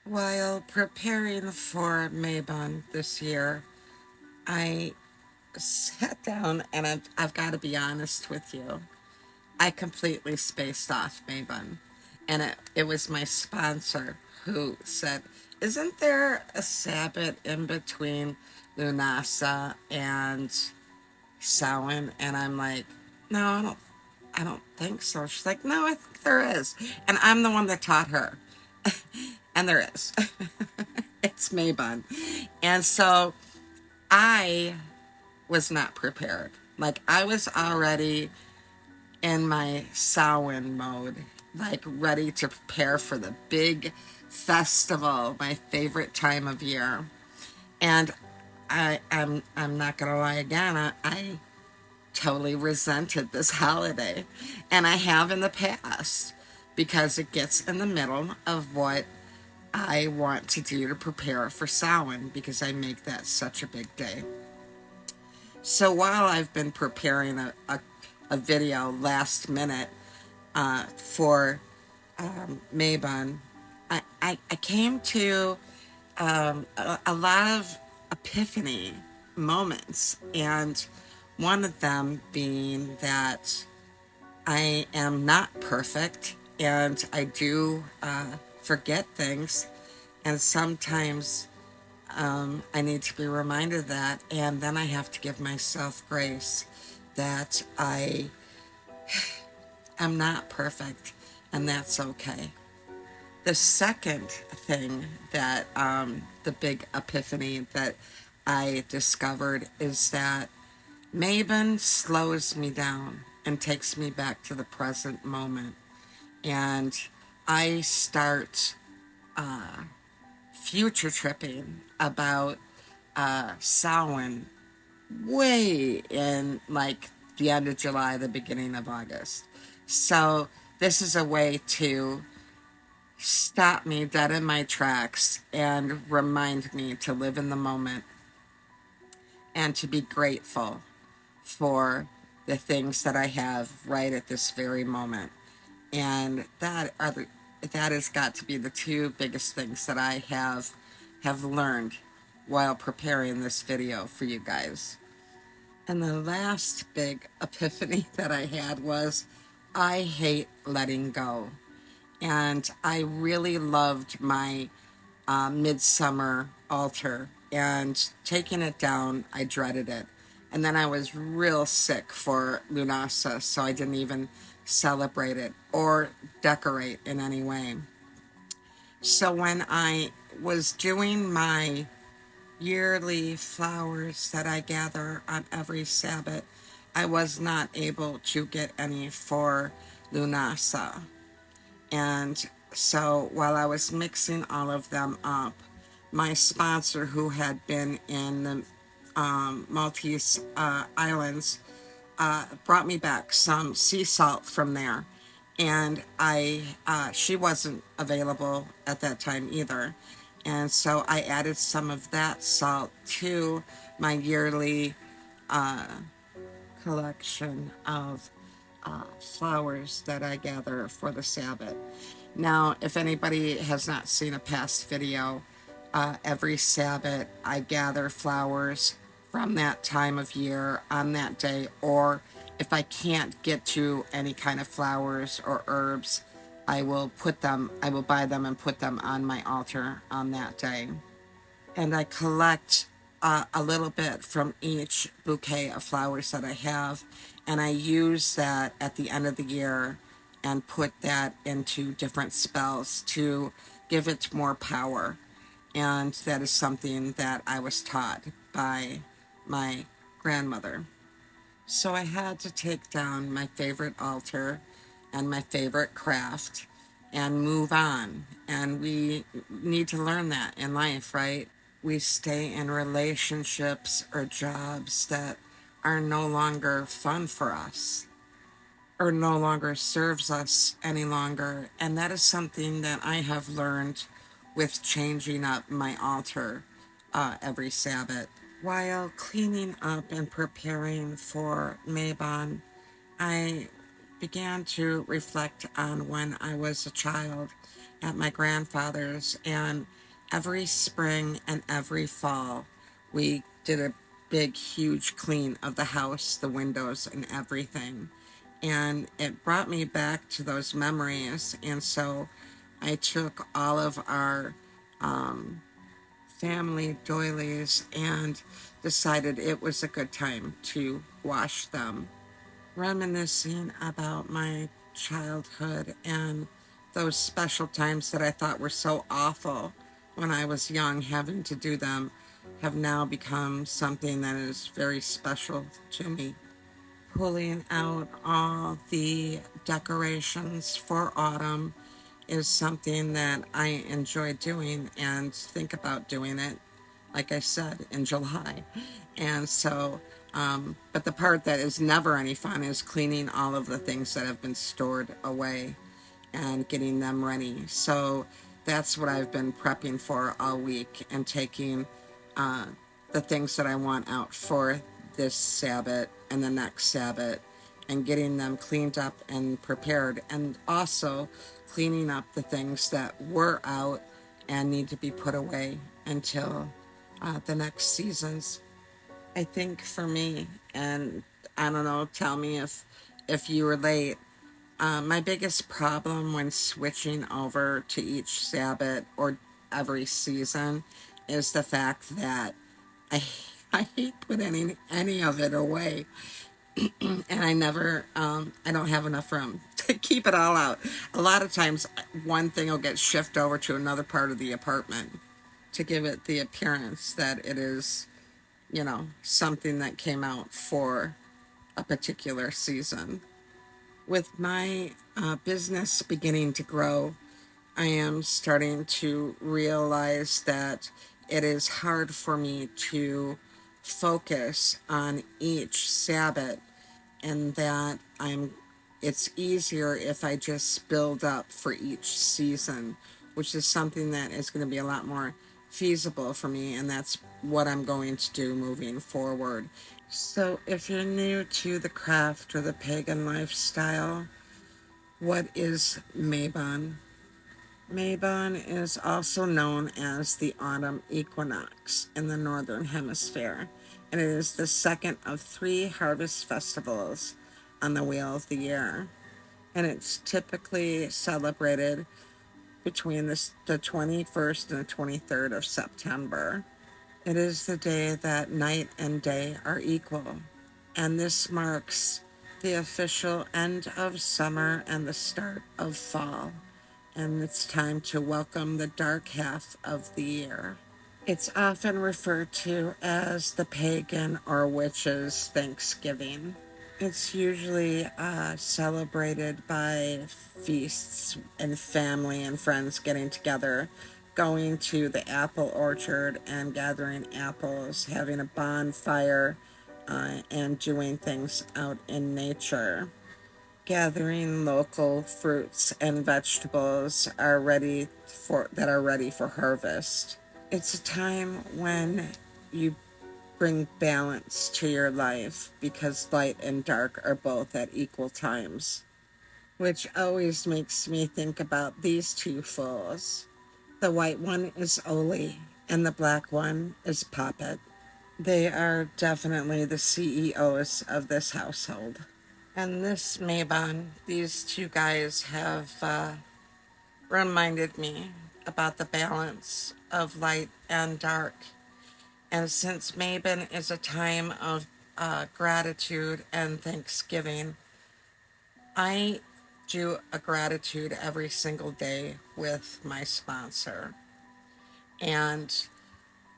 While preparing for Mabon this year, I sat down and I've got to be honest with you. I completely spaced off Mabon. And it was my sponsor who said, "Isn't there a Sabbath in between Lunasa and Samhain?" And I'm like, "No, I don't think so." She's like, "No, I think there is." And I'm the one that taught her. And there is. It's Mabon. And so I was not prepared. Like, I was already in my Samhain mode, like ready to prepare for the big festival, my favorite time of year. And I'm not gonna lie again, I totally resented this holiday. And I have in the past, because it gets in the middle of what I want to do to prepare for Samhain, because I make that such a big day. So while I've been preparing a video last minute for Mabon, I came to a lot of epiphany moments, and one of them being that I am not perfect, and I do forget things, and sometimes I need to be reminded of that, and then I have to give myself grace that I am not perfect, and that's okay. The second thing that, the big epiphany that I discovered is that Mabon slows me down and takes me back to the present moment. And I start future tripping about Samhain way in like the end of July, the beginning of August. So this is a way to stop me dead in my tracks and remind me to live in the moment and to be grateful for the things that I have right at this very moment. And that has got to be the two biggest things that I have learned while preparing this video for you guys. And the last big epiphany that I had was I hate letting go. And I really loved my midsummer altar, and taking it down, I dreaded it. And then I was real sick for Lunasa, so I didn't even celebrate it or decorate in any way. So when I was doing my yearly flowers that I gather on every Sabbath, I was not able to get any for Lunasa. And so while I was mixing all of them up, my sponsor, who had been in the Maltese Islands, brought me back some sea salt from there. And she wasn't available at that time either. And so I added some of that salt to my yearly uh, collection of flowers that I gather for the Sabbath. Now, if anybody has not seen a past video, every Sabbath I gather flowers from that time of year on that day, or if I can't get to any kind of flowers or herbs, I will buy them and put them on my altar on that day. And I collect a little bit from each bouquet of flowers that I have, and I use that at the end of the year and put that into different spells to give it more power. And that is something that I was taught by my grandmother. So I had to take down my favorite altar and my favorite craft and move on. And we need to learn that in life, right? We stay in relationships or jobs that are no longer fun for us or no longer serves us any longer. And that is something that I have learned with changing up my altar every Sabbath. While cleaning up and preparing for Mabon, I began to reflect on when I was a child at my grandfather's, and every spring and every fall we did a big, huge clean of the house, the windows, and everything. And it brought me back to those memories. And so I took all of our family doilies and decided it was a good time to wash them, reminiscing about my childhood and those special times that I thought were so awful when I was young. Having to do them have now become something that is very special to me. Pulling out all the decorations for autumn is something that I enjoy doing and think about doing it, like I said, in July. And so, but the part that is never any fun is cleaning all of the things that have been stored away and getting them ready. So that's what I've been prepping for all week, and taking uh, the things that I want out for this Sabbath and the next Sabbath, and getting them cleaned up and prepared, and also cleaning up the things that were out and need to be put away until the next seasons. I think for me, and I don't know, tell me if you relate, my biggest problem when switching over to each Sabbath or every season is the fact that I I hate putting any of it away, and I don't have enough room to keep it all out. A lot of times, one thing will get shifted over to another part of the apartment to give it the appearance that it is, something that came out for a particular season. With my business beginning to grow, I am starting to realize that it is hard for me to focus on each Sabbath, and that it's easier if I just build up for each season, which is something that is going to be a lot more feasible for me, and that's what I'm going to do moving forward. So if you're new to the craft or the pagan lifestyle, what is Mabon? Mabon is also known as the autumn equinox in the northern hemisphere, and it is the second of three harvest festivals on the wheel of the year. And it's typically celebrated between the 21st and the 23rd of September. It is the day that night and day are equal, and this marks the official end of summer and the start of fall, and it's time to welcome the dark half of the year. It's often referred to as the pagan or witches' Thanksgiving. It's usually celebrated by feasts and family and friends getting together, going to the apple orchard and gathering apples, having a bonfire, and doing things out in nature. Gathering local fruits and vegetables that are ready for harvest. It's a time when you bring balance to your life, because light and dark are both at equal times, which always makes me think about these two fools. The white one is Oli, and the black one is Poppet. They are definitely the CEOs of this household. And this Mabon, these two guys have reminded me about the balance of light and dark. And since Mabon is a time of gratitude and thanksgiving, I do a gratitude every single day with my sponsor. And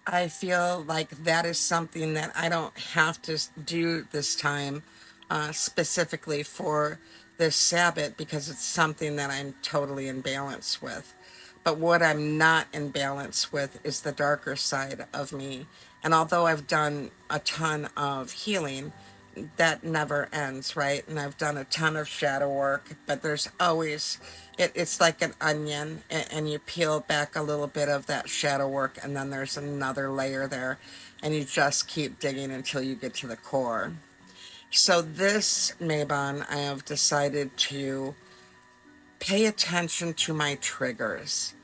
I feel like that is something that I don't have to do this time specifically for this Sabbath, because it's something that I'm totally in balance with. But what I'm not in balance with is the darker side of me. And although I've done a ton of healing, that never ends, right? And I've done a ton of shadow work, but there's always, it's like an onion, and you peel back a little bit of that shadow work, and then there's another layer there, and you just keep digging until you get to the core. So this Mabon, I have decided to pay attention to my triggers.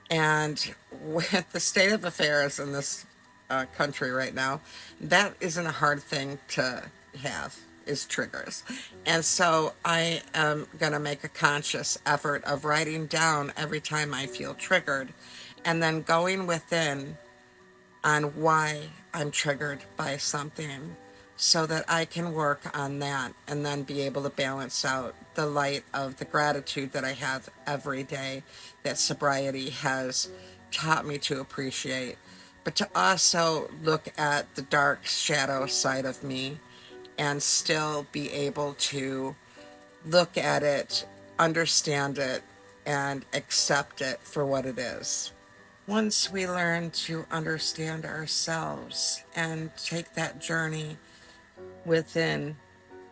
And with the state of affairs in this country right now, that isn't a hard thing to have, is triggers. And so I am going to make a conscious effort of writing down every time I feel triggered and then going within on why I'm triggered by something so that I can work on that and then be able to balance out the light of the gratitude that I have every day that sobriety has taught me to appreciate, but to also look at the dark shadow side of me and still be able to look at it, understand it, and accept it for what it is. Once we learn to understand ourselves and take that journey within,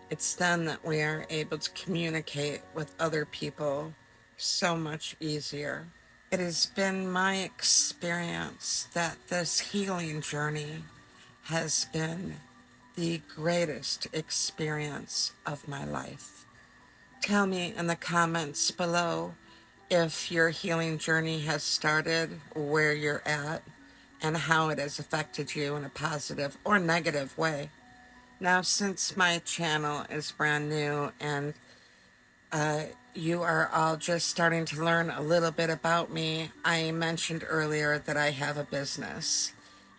it's then that we are able to communicate with other people so much easier. It has been my experience that this healing journey has been the greatest experience of my life. Tell me in the comments below if your healing journey has started, where you're at, and how it has affected you in a positive or negative way. Now, since my channel is brand new and you are all just starting to learn a little bit about me, I mentioned earlier that I have a business,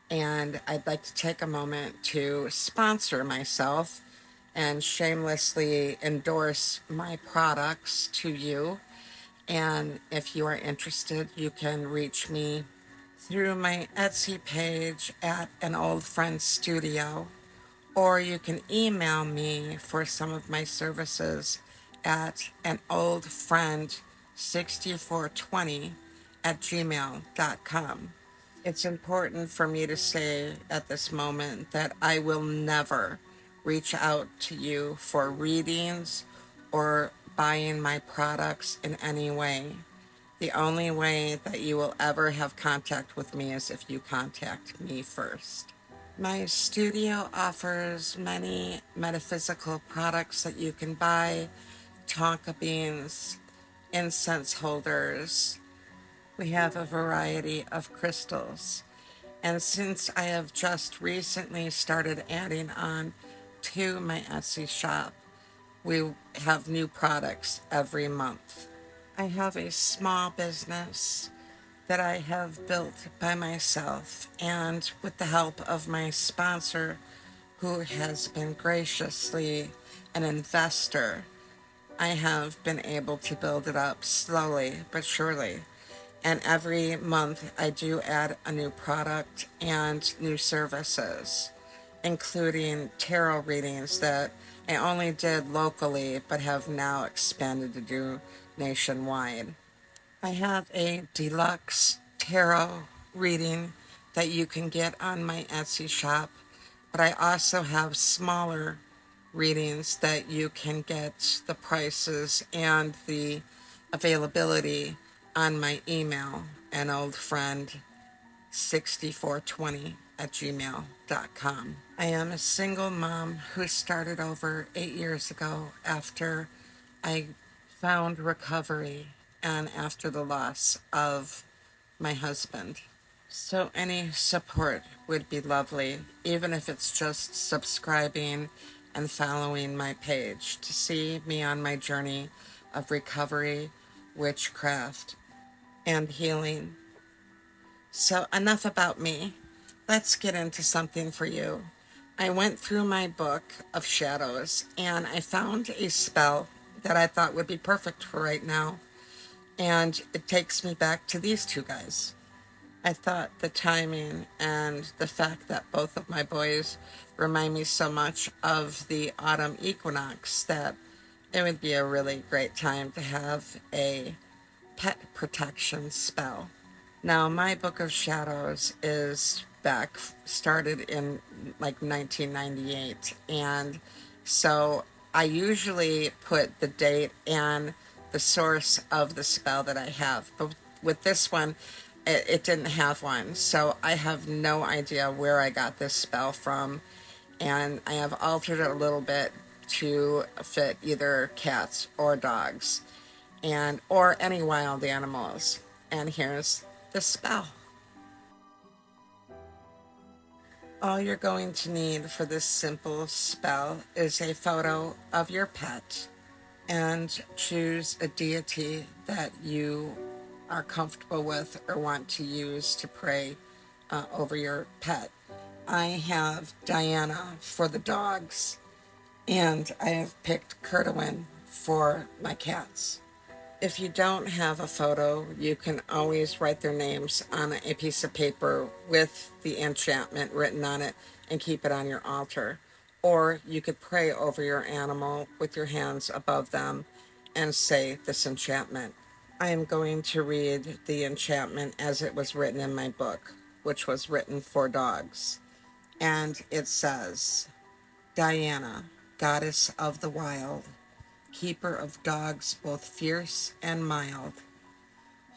and I'd like to take a moment to sponsor myself and shamelessly endorse my products to you. And if you are interested, you can reach me through my Etsy page at An Old Friend Studio, or you can email me for some of my services at anoldfriend6420 at gmail.com. It's important for me to say at this moment that I will never reach out to you for readings or buying my products in any way. The only way that you will ever have contact with me is if you contact me first. My studio offers many metaphysical products that you can buy: tonka beans, incense holders. We have a variety of crystals. And since I have just recently started adding on to my Etsy shop, we have new products every month. I have a small business that I have built by myself and with the help of my sponsor, who has been graciously an investor. I have been able to build it up slowly but surely. And every month I do add a new product and new services, including tarot readings that I only did locally but have now expanded to do nationwide. I have a deluxe tarot reading that you can get on my Etsy shop, but I also have smaller readings that you can get the prices and the availability on my email, anoldfriend6420 at gmail.com. I am a single mom who started over 8 years ago after I found recovery and after the loss of my husband. So any support would be lovely, even if it's just subscribing and following my page to see me on my journey of recovery, witchcraft, and healing. So enough about me. Let's get into something for you. I went through my book of shadows and I found a spell that I thought would be perfect for right now. And it takes me back to these two guys. I thought the timing and the fact that both of my boys remind me so much of the autumn equinox that it would be a really great time to have a pet protection spell. Now, my Book of Shadows is started in like 1998, and so I usually put the date and the source of the spell that I have. But with this one, it didn't have one, so I have no idea where I got this spell from, and I have altered it a little bit to fit either cats or dogs. and or any wild animals. And here's the spell. All you're going to need for this simple spell is a photo of your pet, and choose a deity that you are comfortable with or want to use to pray over your pet. I have Diana for the dogs, and I have picked Crone for my cats. If you don't have a photo, you can always write their names on a piece of paper with the enchantment written on it and keep it on your altar. Or you could pray over your animal with your hands above them and say this enchantment. I am going to read the enchantment as it was written in my book, which was written for dogs. And it says, Diana, goddess of the wild, keeper of dogs both fierce and mild,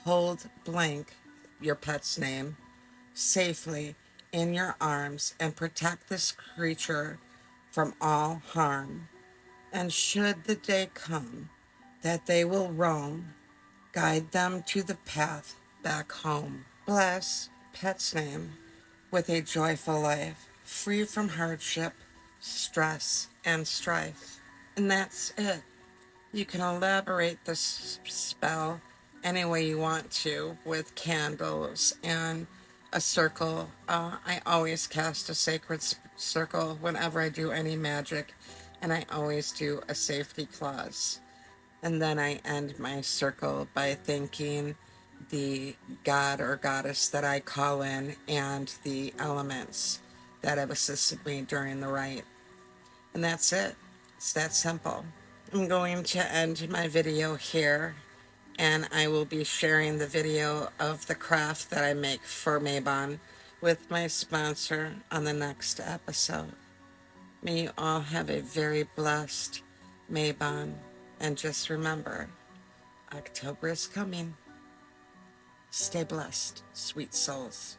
hold blank, your pet's name, safely in your arms and protect this creature from all harm. And should the day come that they will roam, guide them to the path back home. Bless pet's name with a joyful life, free from hardship, stress, and strife. And that's it. You can elaborate this spell any way you want to with candles and a circle. I always cast a sacred circle whenever I do any magic, and I always do a safety clause. And then I end my circle by thanking the god or goddess that I call in and the elements that have assisted me during the rite. And that's it. It's that simple. I'm going to end my video here, and I will be sharing the video of the craft that I make for Mabon with my sponsor on the next episode. May you all have a very blessed Mabon, and just remember, October is coming. Stay blessed, sweet souls.